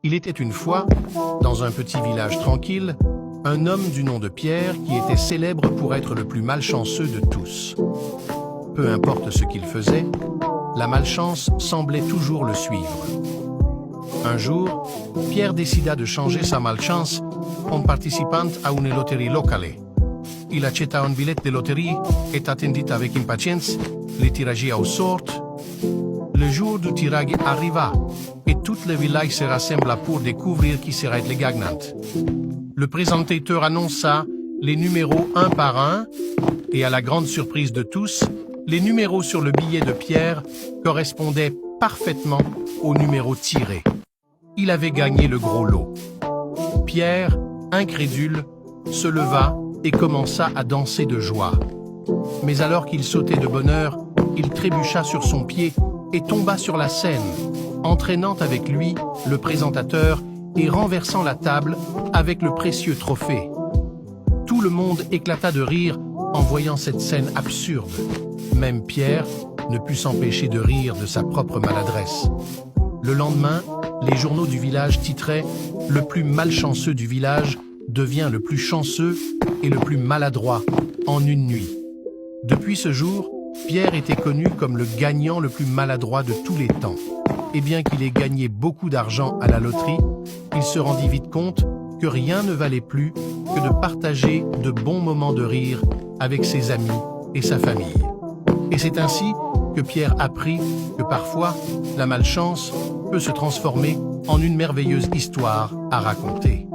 Il était une fois, dans un petit village tranquille, un homme du nom de Pierre qui était célèbre pour être le plus malchanceux de tous. Peu importe ce qu'il faisait, la malchance semblait toujours le suivre. Un jour, Pierre décida de changer sa malchance en participant à une loterie locale. Il acheta un billet de loterie et attendit avec impatience le tirage au sort. Le jour du tirage arriva et tout le village se rassembla pour découvrir qui serait le gagnant. Le présentateur annonça les numéros un par un et à la grande surprise de tous, les numéros sur le billet de Pierre correspondaient parfaitement aux numéros tirés. Il avait gagné le gros lot. Pierre, incrédule, se leva et commença à danser de joie. Mais alors qu'il sautait de bonheur, il trébucha sur son pied et tomba sur la scène, entraînant avec lui le présentateur et renversant la table avec le précieux trophée. Tout le monde éclata de rire en voyant cette scène absurde. Même Pierre ne put s'empêcher de rire de sa propre maladresse. Le lendemain, les journaux du village titraient « Le plus malchanceux du village devient le plus chanceux et le plus maladroit en une nuit ». Depuis ce jour, Pierre était connu comme le gagnant le plus maladroit de tous les temps. Et bien qu'il ait gagné beaucoup d'argent à la loterie, il se rendit vite compte que rien ne valait plus que de partager de bons moments de rire avec ses amis et sa famille. Et c'est ainsi que Pierre apprit que parfois, la malchance peut se transformer en une merveilleuse histoire à raconter.